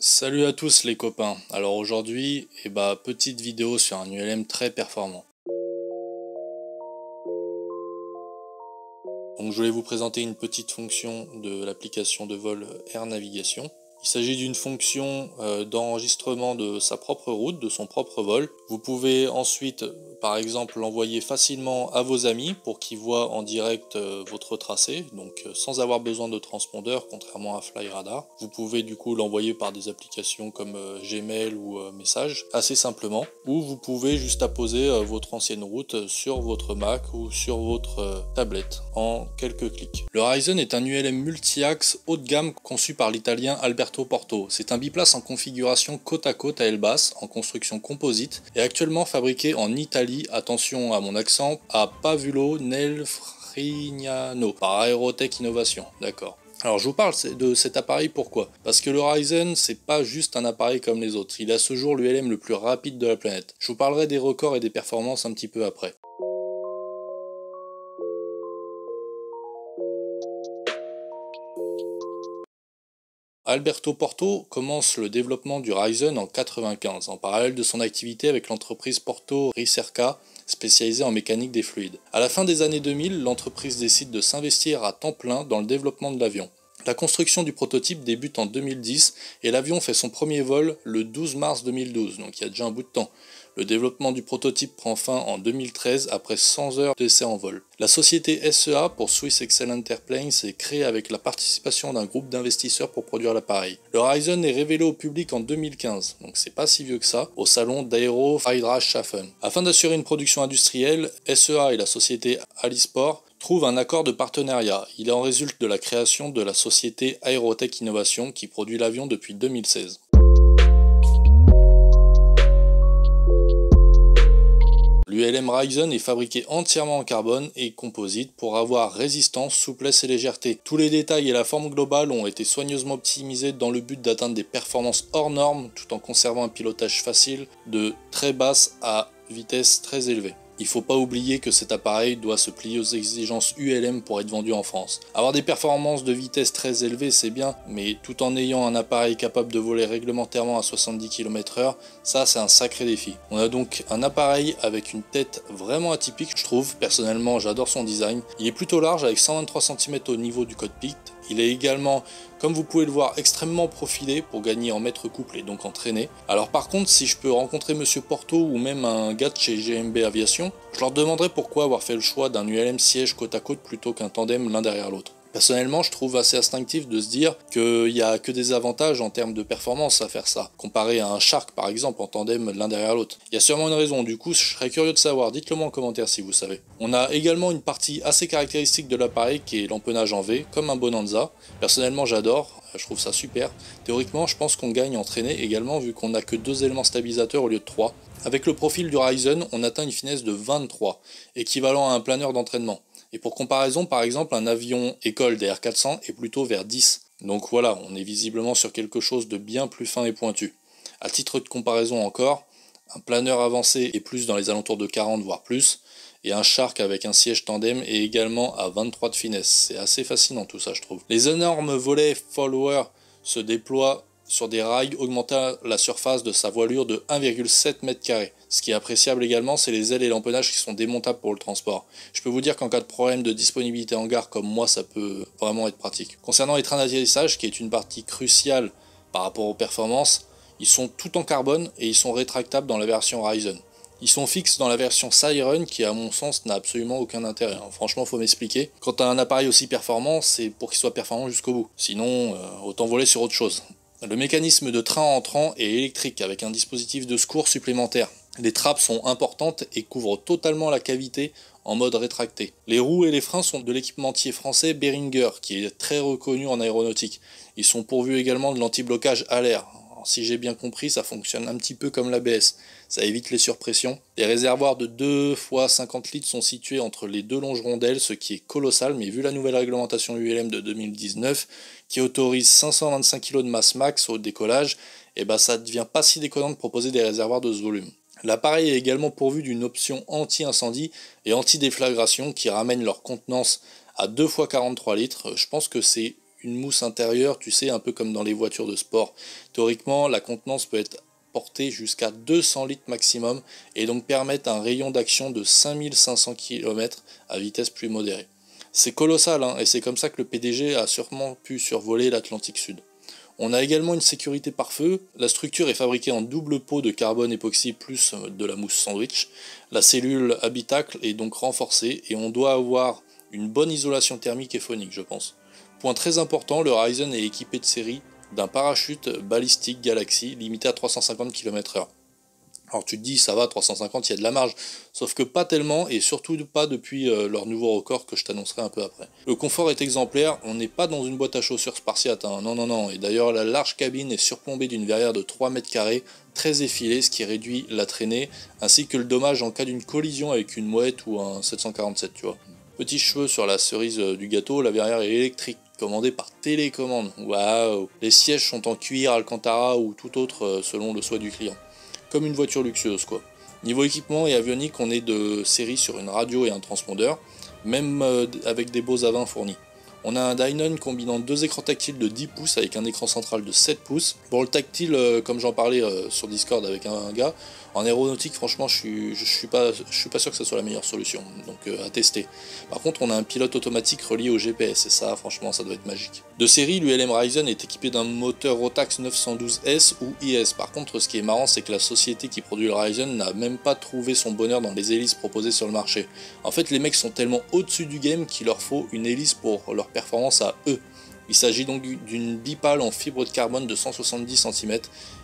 Salut à tous les copains. Alors aujourd'hui, petite vidéo sur un ULM très performant. Donc je voulais vous présenter une petite fonction de l'application de vol Air Navigation. Il s'agit d'une fonction d'enregistrement de sa propre route, de son propre vol. Vous pouvez ensuite, par exemple, l'envoyer facilement à vos amis pour qu'ils voient en direct votre tracé, donc sans avoir besoin de transpondeur, contrairement à Flyradar. Vous pouvez du coup l'envoyer par des applications comme Gmail ou Message, assez simplement. Ou vous pouvez juste apposer votre ancienne route sur votre Mac ou sur votre tablette en quelques clics. Le Horizon est un ULM multi-axe haut de gamme conçu par l'italien Alberto Porto. C'est un biplace en configuration côte à côte à aile basse, en construction composite, et actuellement fabriqué en Italie, attention à mon accent, à Pavulo nel Frignano, par Aerotech Innovation, d'accord. Alors je vous parle de cet appareil pourquoi? Parce que le Horizon c'est pas juste un appareil comme les autres, il est à ce jour l'ULM le plus rapide de la planète. Je vous parlerai des records et des performances un petit peu après. Alberto Porto commence le développement du Horizon en 1995, en parallèle de son activité avec l'entreprise Porto Ricerca, spécialisée en mécanique des fluides. À la fin des années 2000, l'entreprise décide de s'investir à temps plein dans le développement de l'avion. La construction du prototype débute en 2010 et l'avion fait son premier vol le 12 mars 2012, donc il y a déjà un bout de temps. Le développement du prototype prend fin en 2013 après 100 heures d'essai en vol. La société SEA pour Swiss Excellent Airplanes est créée avec la participation d'un groupe d'investisseurs pour produire l'appareil. Le Horizon est révélé au public en 2015, donc c'est pas si vieux que ça, au salon d'Aero Friedrichshafen. Afin d'assurer une production industrielle, SEA et la société Alisport trouvent un accord de partenariat. Il en résulte de la création de la société Aerotech Innovation qui produit l'avion depuis 2016. L'ULM Horizon est fabriqué entièrement en carbone et composite pour avoir résistance, souplesse et légèreté. Tous les détails et la forme globale ont été soigneusement optimisés dans le but d'atteindre des performances hors normes tout en conservant un pilotage facile de très basse à vitesse très élevée. Il ne faut pas oublier que cet appareil doit se plier aux exigences ULM pour être vendu en France. Avoir des performances de vitesse très élevées c'est bien, mais tout en ayant un appareil capable de voler réglementairement à 70 km/h, ça c'est un sacré défi. On a donc un appareil avec une tête vraiment atypique, je trouve. Personnellement j'adore son design. Il est plutôt large avec 123 cm au niveau du cockpit. Il est également, comme vous pouvez le voir, extrêmement profilé pour gagner en mètre couple et donc en traînée. Alors par contre, si je peux rencontrer Monsieur Porto ou même un gars de chez GMB Aviation, je leur demanderai pourquoi avoir fait le choix d'un ULM siège côte à côte plutôt qu'un tandem l'un derrière l'autre. Personnellement, je trouve assez instinctif de se dire qu'il n'y a que des avantages en termes de performance à faire ça, comparé à un Shark par exemple en tandem l'un derrière l'autre. Il y a sûrement une raison, du coup je serais curieux de savoir, dites-le moi en commentaire si vous savez. On a également une partie assez caractéristique de l'appareil qui est l'empennage en V, comme un Bonanza. Personnellement j'adore, je trouve ça super. Théoriquement je pense qu'on gagne en traînée également vu qu'on n'a que 2 éléments stabilisateurs au lieu de 3. Avec le profil du Horizon, on atteint une finesse de 23, équivalent à un planeur d'entraînement. Et pour comparaison, par exemple, un avion école des R400 est plutôt vers 10. Donc voilà, on est visiblement sur quelque chose de bien plus fin et pointu. À titre de comparaison encore, un planeur avancé est plus dans les alentours de 40 voire plus, et un Shark avec un siège tandem est également à 23 de finesse. C'est assez fascinant tout ça je trouve. Les énormes volets follower se déploient sur des rails augmentant la surface de sa voilure de 1,7 m². Ce qui est appréciable également, c'est les ailes et l'empennage qui sont démontables pour le transport. Je peux vous dire qu'en cas de problème de disponibilité en gare comme moi, ça peut vraiment être pratique. Concernant les trains d'atterrissage, qui est une partie cruciale par rapport aux performances, ils sont tout en carbone et ils sont rétractables dans la version Horizon. Ils sont fixes dans la version Siren qui à mon sens n'a absolument aucun intérêt. Franchement faut m'expliquer. Quand tu as un appareil aussi performant, c'est pour qu'il soit performant jusqu'au bout. Sinon, autant voler sur autre chose. Le mécanisme de train entrant est électrique avec un dispositif de secours supplémentaire. Les trappes sont importantes et couvrent totalement la cavité en mode rétracté. Les roues et les freins sont de l'équipementier français Behringer qui est très reconnu en aéronautique. Ils sont pourvus également de l'anti-blocage à l'air. Si j'ai bien compris, ça fonctionne un petit peu comme l'ABS. Ça évite les surpressions. Les réservoirs de 2 x 50 litres sont situés entre les deux longerons d'ailes, ce qui est colossal, mais vu la nouvelle réglementation ULM de 2019, qui autorise 525 kg de masse max au décollage, ça devient pas si déconnant de proposer des réservoirs de ce volume. L'appareil est également pourvu d'une option anti-incendie et anti-déflagration qui ramène leur contenance à 2 x 43 litres. Je pense que c'est une mousse intérieure, tu sais, un peu comme dans les voitures de sport. Théoriquement, la contenance peut être portée jusqu'à 200 litres maximum et donc permettre un rayon d'action de 5500 km à vitesse plus modérée. C'est colossal, hein, et c'est comme ça que le PDG a sûrement pu survoler l'Atlantique Sud. On a également une sécurité par feu. La structure est fabriquée en double pot de carbone époxy plus de la mousse sandwich. La cellule habitacle est donc renforcée et on doit avoir une bonne isolation thermique et phonique, je pense. Point très important, le Horizon est équipé de série d'un parachute balistique Galaxy limité à 350 km/h. Alors tu te dis, ça va, 350, il y a de la marge. Sauf que pas tellement, et surtout pas depuis leur nouveau record que je t'annoncerai un peu après. Le confort est exemplaire, on n'est pas dans une boîte à chaussures spartiate, hein. Non, non, non. Et d'ailleurs, la large cabine est surplombée d'une verrière de 3 mètres carrés, très effilée, ce qui réduit la traînée, ainsi que le dommage en cas d'une collision avec une mouette ou un 747, tu vois. Petit cheveu sur la cerise du gâteau, la verrière est électrique, commandée par télécommande. Waouh! Les sièges sont en cuir, alcantara ou tout autre selon le souhait du client. Comme une voiture luxueuse quoi. Niveau équipement et avionique, on est de série sur une radio et un transpondeur, même avec des beaux avins fournis. On a un Dynon combinant deux écrans tactiles de 10 pouces avec un écran central de 7 pouces. Bon, le tactile, comme j'en parlais sur Discord avec un gars, en aéronautique, franchement, je suis pas sûr que ce soit la meilleure solution, donc à tester. Par contre, on a un pilote automatique relié au GPS, et ça, franchement, ça doit être magique. De série, l'ULM Ryzen est équipé d'un moteur Rotax 912S ou IS. Par contre, ce qui est marrant, c'est que la société qui produit le Ryzen n'a même pas trouvé son bonheur dans les hélices proposées sur le marché. En fait, les mecs sont tellement au-dessus du game qu'il leur faut une hélice pour leur performance à eux. Il s'agit donc d'une bipale en fibre de carbone de 170 cm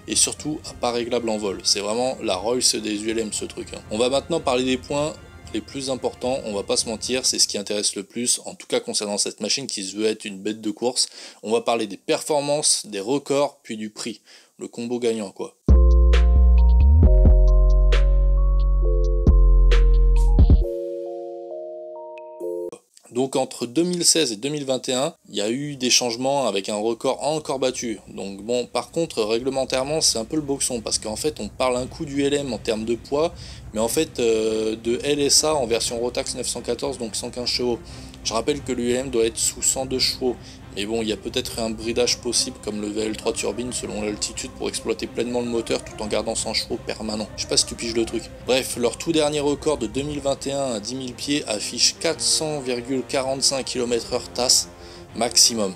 et surtout pas réglable en vol. C'est vraiment la Rolls des ULM ce truc. On va maintenant parler des points les plus importants, on va pas se mentir, c'est ce qui intéresse le plus, en tout cas concernant cette machine qui se veut être une bête de course. On va parler des performances, des records, puis du prix. Le combo gagnant quoi. Donc entre 2016 et 2021, il y a eu des changements avec un record encore battu. Donc bon, par contre, réglementairement, c'est un peu le boxon, parce qu'en fait, on parle un coup du LM en termes de poids, mais en fait de LSA en version Rotax 914, donc 115 chevaux. Je rappelle que l'ULM doit être sous 102 chevaux, mais bon, il y a peut-être un bridage possible comme le VL3 turbine selon l'altitude pour exploiter pleinement le moteur tout en gardant 100 chevaux permanent. Je sais pas si tu piges le truc. Bref, leur tout dernier record de 2021 à 10 000 pieds affiche 400,45 km/h TAS maximum.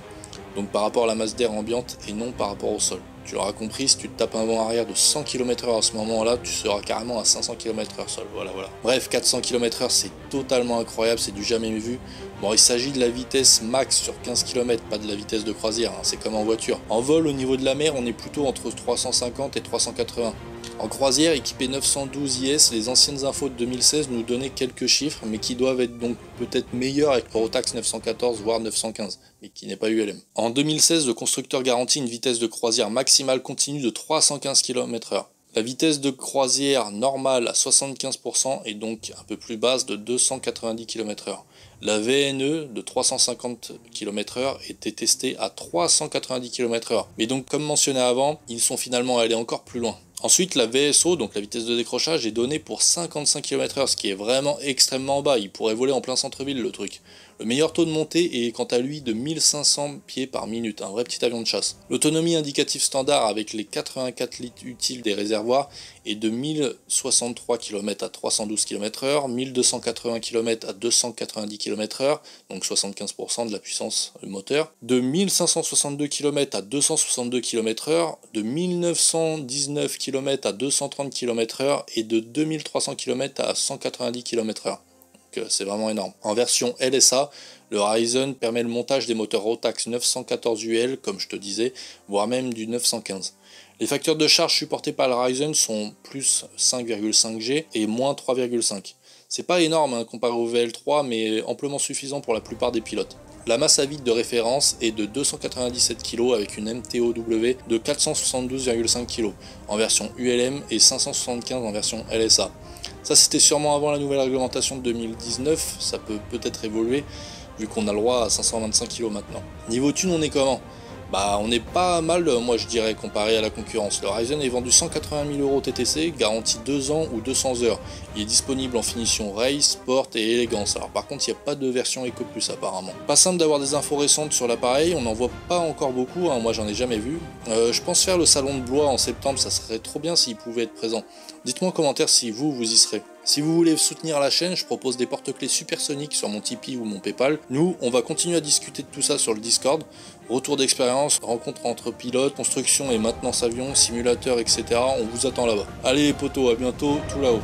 Donc par rapport à la masse d'air ambiante et non par rapport au sol. Tu l'auras compris, si tu te tapes un vent arrière de 100 km/h à ce moment-là, tu seras carrément à 500 km/h sol. Voilà. Bref, 400 km/h, c'est totalement incroyable, c'est du jamais vu. Bon, il s'agit de la vitesse max sur 15 km, pas de la vitesse de croisière, hein, c'est comme en voiture. En vol, au niveau de la mer, on est plutôt entre 350 et 380. En croisière, équipé 912 IS, les anciennes infos de 2016 nous donnaient quelques chiffres, mais qui doivent être donc peut-être meilleurs avec le Rotax 914, voire 915, mais qui n'est pas ULM. En 2016, le constructeur garantit une vitesse de croisière maximale continue de 315 km/h. La vitesse de croisière normale à 75% est donc un peu plus basse de 290 km/h. La VNE de 350 km/h était testée à 390 km/h. Mais donc comme mentionné avant, ils sont finalement allés encore plus loin. Ensuite, la VSO, donc la vitesse de décrochage, est donnée pour 55 km/h, ce qui est vraiment extrêmement bas. Il pourrait voler en plein centre-ville le truc. Le meilleur taux de montée est quant à lui de 1500 pieds par minute, un vrai petit avion de chasse. L'autonomie indicative standard avec les 84 litres utiles des réservoirs est de 1063 km à 312 km/h, 1280 km à 290 km/h, donc 75% de la puissance du moteur, de 1562 km à 262 km/h, de 1919 km à 230 km/h et de 2300 km à 190 km/h. C'est vraiment énorme. En version LSA, le Ryzen permet le montage des moteurs Rotax 914 UL, comme je te disais, voire même du 915. Les facteurs de charge supportés par le Ryzen sont plus 5,5 G et moins 3,5. C'est pas énorme hein, comparé au VL3, mais amplement suffisant pour la plupart des pilotes. La masse à vide de référence est de 297 kg avec une MTOW de 472,5 kg en version ULM et 575 en version LSA. Ça c'était sûrement avant la nouvelle réglementation de 2019, ça peut peut-être évoluer vu qu'on a le droit à 525 kg maintenant. Niveau thune on est comment? Bah on est pas mal, moi je dirais, comparé à la concurrence. Le Ryzen est vendu 180 000 € TTC, garantie 2 ans ou 200 heures. Il est disponible en finition Race, Sport et Élégance. Alors par contre il n'y a pas de version Eco Plus apparemment. Pas simple d'avoir des infos récentes sur l'appareil, on n'en voit pas encore beaucoup, hein, moi j'en ai jamais vu. Je pense faire le salon de Blois en septembre, ça serait trop bien s'il pouvait être présent. Dites-moi en commentaire si vous y serez. Si vous voulez soutenir la chaîne, je propose des porte-clés supersoniques sur mon Tipeee ou mon Paypal. Nous, on va continuer à discuter de tout ça sur le Discord. Retour d'expérience, rencontre entre pilotes, construction et maintenance avion, simulateur, etc. On vous attend là-bas. Allez les potos, à bientôt, tout là-haut.